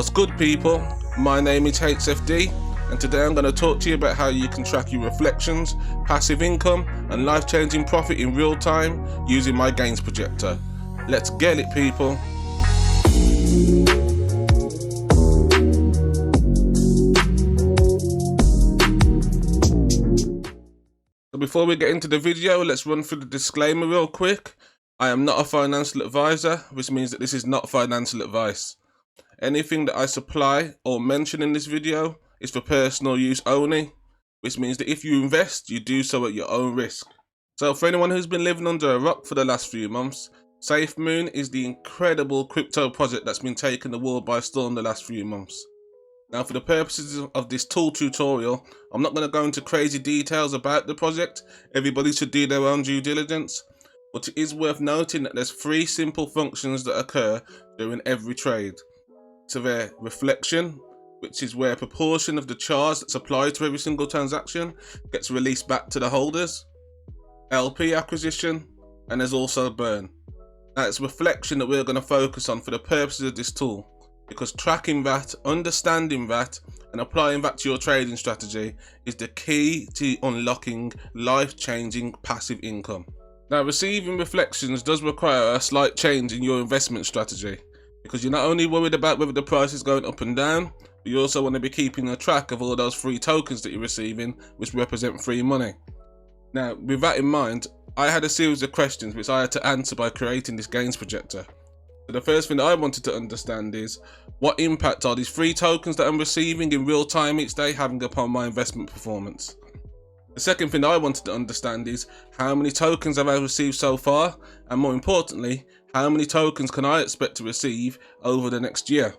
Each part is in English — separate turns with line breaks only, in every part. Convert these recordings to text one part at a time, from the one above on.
What's good, people? My name is HFD, and today I'm going to talk to you about how you can track your reflections, passive income and life-changing profit in real time using my gains projector. Let's get it, people. So before we get into the video, let's run through the disclaimer real quick. I am not a financial advisor, which means that this is not financial advice. Anything that I supply or mention in this video is for personal use only, which means that if you invest, you do so at your own risk. So for anyone who's been living under a rock for the last few months, Safemoon is the incredible crypto project that's been taking the world by storm the last few months. Now, for the purposes of this tool tutorial, I'm not going to go into crazy details about the project. Everybody should do their own due diligence. But it is worth noting that there's 3 simple functions that occur during every trade. So their reflection, which is where a proportion of the charge that's applied to every single transaction gets released back to the holders. LP acquisition, and there's also burn. Now, it's reflection that we're going to focus on for the purposes of this tool, because tracking that, understanding that, and applying that to your trading strategy is the key to unlocking life-changing passive income. Now, receiving reflections does require a slight change in your investment strategy, because you're not only worried about whether the price is going up and down, but you also want to be keeping a track of all those free tokens that you're receiving, which represent free money. Now, with that in mind, I had a series of questions which I had to answer by creating this gains projector. So the first thing that I wanted to understand is, what impact are these free tokens that I'm receiving in real time each day having upon my investment performance? The second thing I wanted to understand is, how many tokens have I received so far, and more importantly, how many tokens can I expect to receive over the next year?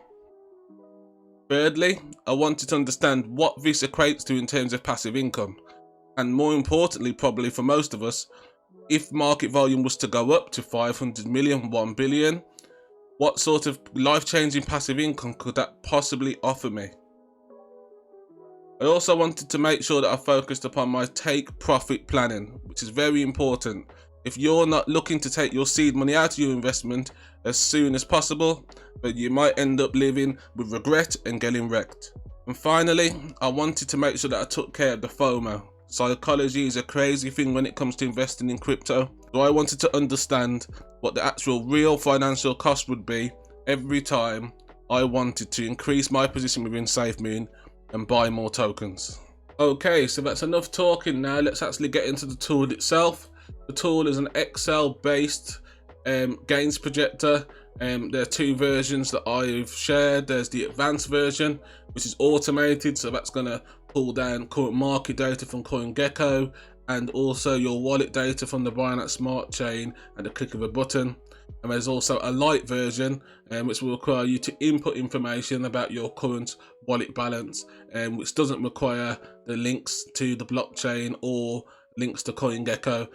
Thirdly, I wanted to understand what this equates to in terms of passive income, and more importantly, probably for most of us, if market volume was to go up to 500 million, 1 billion, what sort of life-changing passive income could that possibly offer me? I also wanted to make sure that I focused upon my take profit planning, which is very important. If you're not looking to take your seed money out of your investment as soon as possible, but you might end up living with regret and getting wrecked. And finally, I wanted to make sure that I took care of the FOMO. Psychology is a crazy thing when it comes to investing in crypto. So I wanted to understand what the actual real financial cost would be every time I wanted to increase my position within Safemoon and buy more tokens. Okay, so that's enough talking now. Let's actually get into the tool itself. The tool is an Excel based gains projector. There are 2 versions that I've shared. There's the advanced version, which is automated, so that's going to pull down current market data from CoinGecko and also your wallet data from the Binance Smart Chain at the click of a button. And there's also a light version which will require you to input information about your current wallet balance, which doesn't require the links to the blockchain or links to CoinGecko.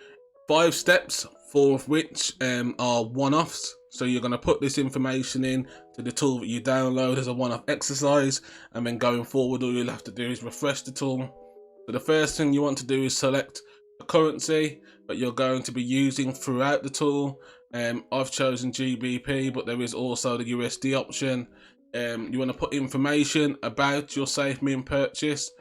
5 steps, 4 of which are one-offs. So you're going to put this information in to the tool that you download as a one-off exercise, and then going forward all you'll have to do is refresh the tool. So the first thing you want to do is select the currency that you're going to be using throughout the tool. I've chosen GBP, but there is also the USD option. You want to put information about your Safemoon purchase.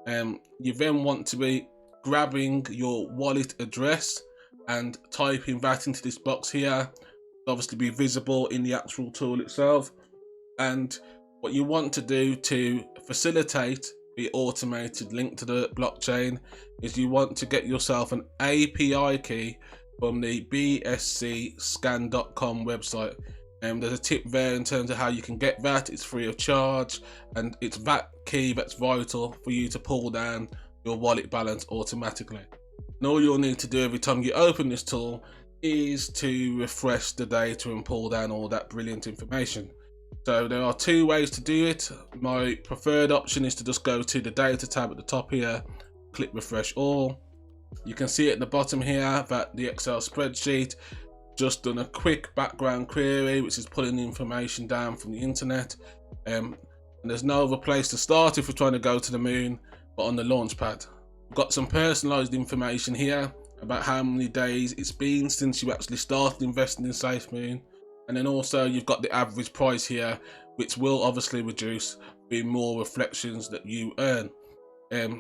You then want to be grabbing your wallet address and typing that into this box here. It'll obviously be visible in the actual tool itself. And what you want to do to facilitate the automated link to the blockchain is you want to get yourself an API key from the bscscan.com website. There's a tip there in terms of how you can get that. It's free of charge, and it's that key that's vital for you to pull down your wallet balance automatically. And all you'll need to do every time you open this tool is to refresh the data and pull down all that brilliant information. So there are 2 ways to do it. My preferred option is to just go to the data tab at the top here, click refresh all. You can see at the bottom here that the Excel spreadsheet just done a quick background query, which is pulling the information down from the internet. And there's no other place to start if we're trying to go to the moon but on the launch pad. We've got some personalized information here about how many days it's been since you actually started investing in Safemoon, and then also you've got the average price here, which will obviously reduce the more reflections that you earn.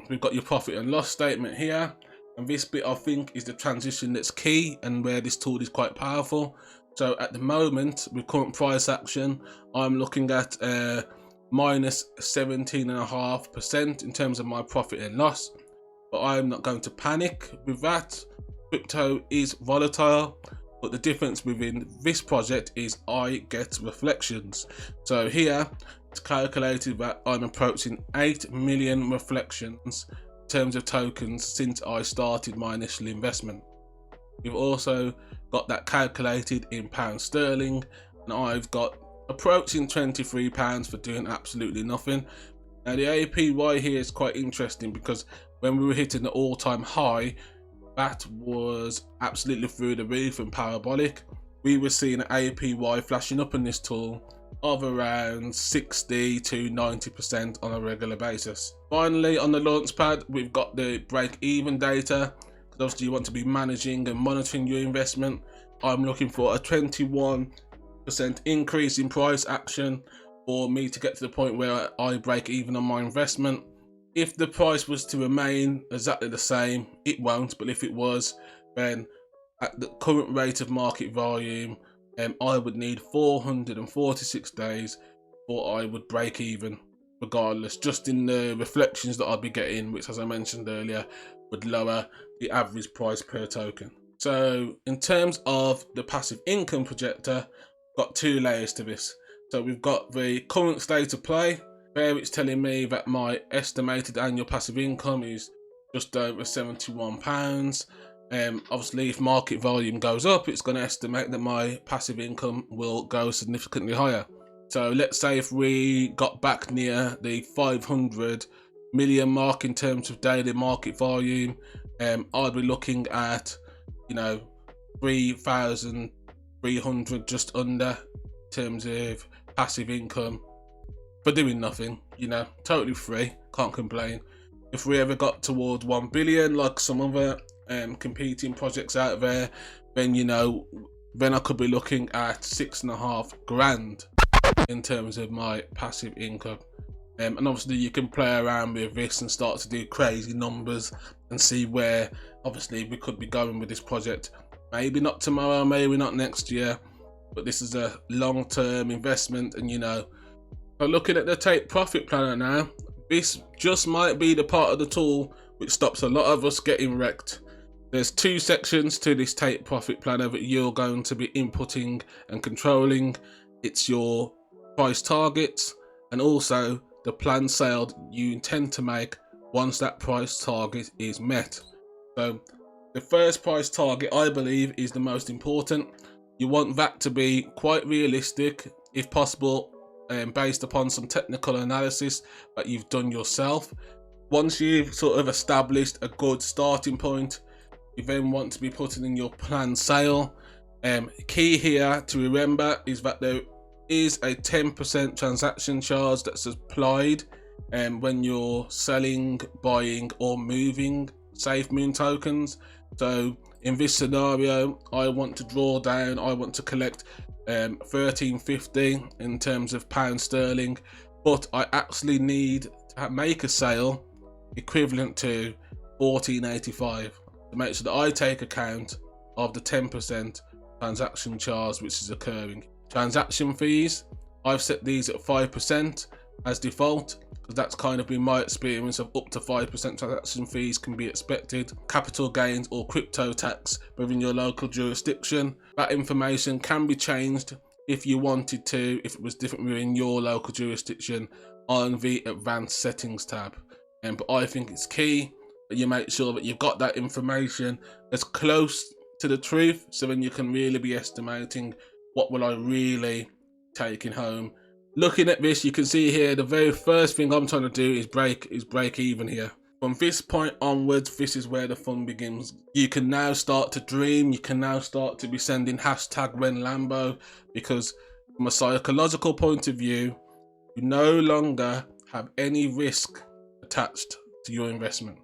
We've got your profit and loss statement here, and this bit I think is the transition that's key and where this tool is quite powerful. So at the moment, with current price action, I'm looking at minus 17.5% in terms of my profit and loss, but I'm not going to panic with that. Crypto is volatile, but the difference within this project is I get reflections. So here it's calculated that I'm approaching 8 million reflections in terms of tokens since I started my initial investment. We've also got that calculated in pound sterling, and I've got approaching £23 for doing absolutely nothing. Now the APY here is quite interesting because when we were hitting the all-time high, that was absolutely through the roof and parabolic. We were seeing an APY flashing up in this tool of around 60 to 90% on a regular basis. Finally, on the launchpad, we've got the break-even data. Obviously you want to be managing and monitoring your investment. I'm looking for a 21% increase in price action for me to get to the point where I break even on my investment. If the price was to remain exactly the same, it won't, but if it was, then at the current rate of market volume, I would need 446 days before I would break even regardless, just in the reflections that I'd be getting, which, as I mentioned earlier, would lower the average price per token. So in terms of the passive income projector, got two layers to this. So we've got the current state of play, where it's telling me that my estimated annual passive income is just over £71. Obviously if market volume goes up, it's going to estimate that my passive income will go significantly higher. So let's say if we got back near the 500 million mark in terms of daily market volume, I'd be looking at, 3,300 just under in terms of passive income for doing nothing, totally free, can't complain. If we ever got towards 1 billion like some other competing projects out there, then then I could be looking at 6.5 grand in terms of my passive income. And obviously you can play around with this and start to do crazy numbers and see where obviously we could be going with this project. Maybe not tomorrow, maybe not next year, but this is a long-term investment. And so looking at the take profit planner now, this just might be the part of the tool which stops a lot of us getting wrecked. There's two sections to this take profit planner that you're going to be inputting and controlling. It's your price targets and also the planned sale you intend to make once that price target is met. So the first price target, I believe, is the most important. You want that to be quite realistic, if possible, based upon some technical analysis that you've done yourself. Once you've sort of established a good starting point, you then want to be putting in your planned sale. Key here to remember is that there is a 10% transaction charge that's applied when you're selling, buying or moving Safemoon tokens. So in this scenario, I want to draw down, I want to collect 13.50 in terms of pound sterling, but I actually need to make a sale equivalent to 14.85 to make sure that I take account of the 10% transaction charge which is occurring. Transaction fees, I've set these at 5% as default, because that's kind of been my experience of up to 5% transaction fees can be expected. Capital gains or crypto tax within your local jurisdiction, that information can be changed if you wanted to, if it was different within your local jurisdiction, on the advanced settings tab. But I think it's key that you make sure that you've got that information as close to the truth, so then you can really be estimating what will I really taking home. Looking at this, you can see here the very first thing I'm trying to do is break even here. From this point onwards, this is where the fun begins. You can now start to dream, you can now start to be sending hashtag when Lambo, because from a psychological point of view, you no longer have any risk attached to your investment.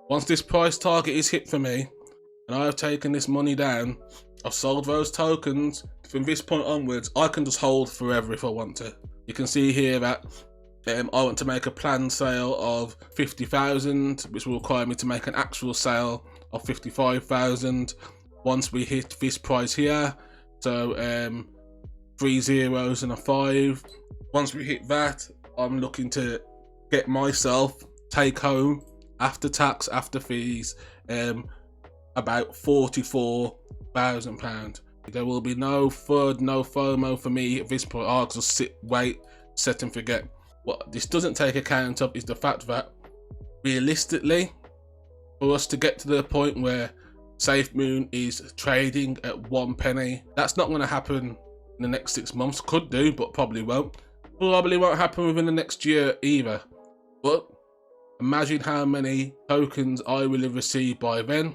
Once this price target is hit for me, and I've taken this money down, I've sold those tokens. From this point onwards, I can just hold forever if I want to. You can see here that I want to make a planned sale of 50,000, which will require me to make an actual sale of 55,000 once we hit this price here. So 3 zeros and a 5. Once we hit that, I'm looking to get myself take home after tax, after fees, about £44,000. There will be no FUD, no FOMO for me at this point. I'll just sit, wait, set and forget. What this doesn't take account of is the fact that realistically, for us to get to the point where Safemoon is trading at 1 penny, that's not going to happen in the next 6 months. Could do, but probably won't. Probably won't happen within the next year either. But imagine how many tokens I will have received by then.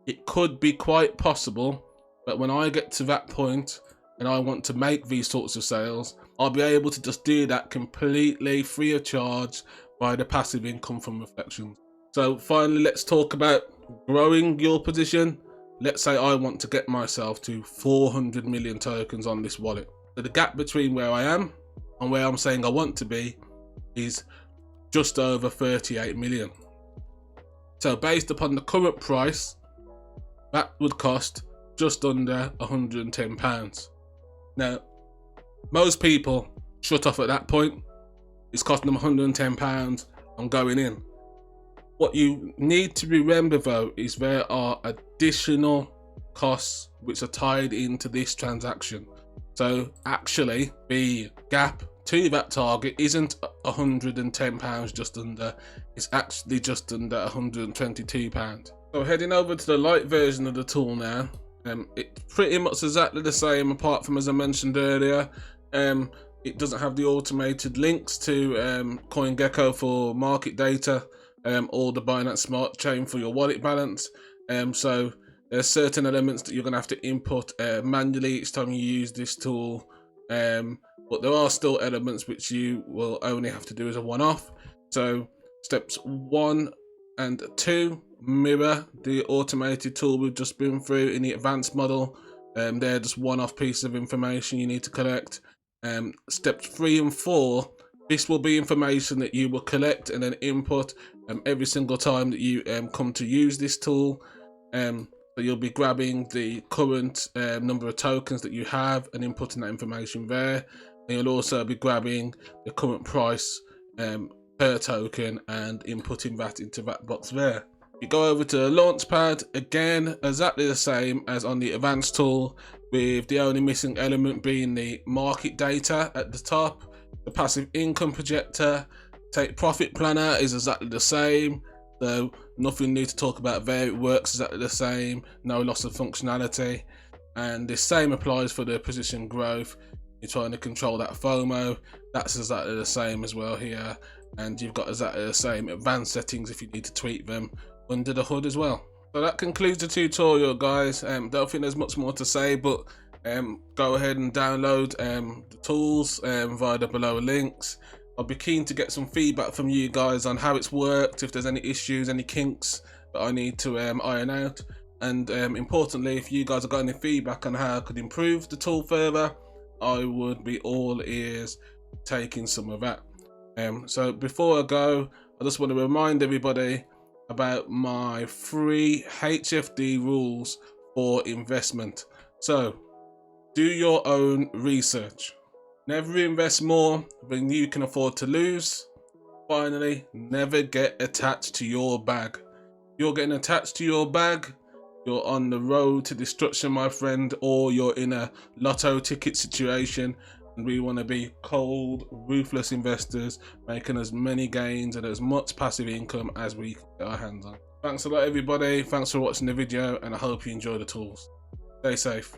It could be quite possible that when I get to that point and I want to make these sorts of sales, I'll be able to just do that completely free of charge by the passive income from reflections. So finally, let's talk about growing your position. Let's say I want to get myself to 400 million tokens on this wallet. So the gap between where I am and where I'm saying I want to be is just over 38 million. So based upon the current price, that would cost just under £110. Now, most people shut off at that point. It's costing them £110 on going in. What you need to remember though is there are additional costs which are tied into this transaction. So actually the gap to that target isn't £110 just under, it's actually just under £122. So heading over to the light version of the tool now, it's pretty much exactly the same apart from, as I mentioned earlier, it doesn't have the automated links to CoinGecko for market data or the Binance Smart Chain for your wallet balance. So there's certain elements that you're going to have to input manually each time you use this tool, but there are still elements which you will only have to do as a one-off. So steps 1 and 2 mirror the automated tool we've just been through in the advanced model. They're just one-off pieces of information you need to collect. Steps 3 and 4, this will be information that you will collect and then input every single time that you come to use this tool. So you'll be grabbing the current number of tokens that you have and inputting that information there. And you'll also be grabbing the current price per token and inputting that into that box there. You go over to the Launchpad, again exactly the same as on the advanced tool, with the only missing element being the market data at the top. The passive income projector, take profit planner is exactly the same, so nothing new to talk about there. It works exactly the same, no loss of functionality, and the same applies for the position growth. You're trying to control that FOMO, that's exactly the same as well here, and you've got exactly the same advanced settings if you need to tweak them under the hood as well. So that concludes the tutorial, guys. Don't think there's much more to say, but go ahead and download the tools via the below links. I'll be keen to get some feedback from you guys on how it's worked, if there's any issues, any kinks that I need to iron out, and importantly, if you guys have got any feedback on how I could improve the tool further, I would be all ears taking some of that. So before I go, I just want to remind everybody about my free HFD rules for investment. So do your own research. Never invest more than you can afford to lose. Finally, never get attached to your bag. You're getting attached to your bag, you're on the road to destruction, my friend, or you're in a lotto ticket situation. And we want to be cold, ruthless investors, making as many gains and as much passive income as we can get our hands on. Thanks a lot, everybody. Thanks for watching the video, and I hope you enjoy the tools. Stay safe.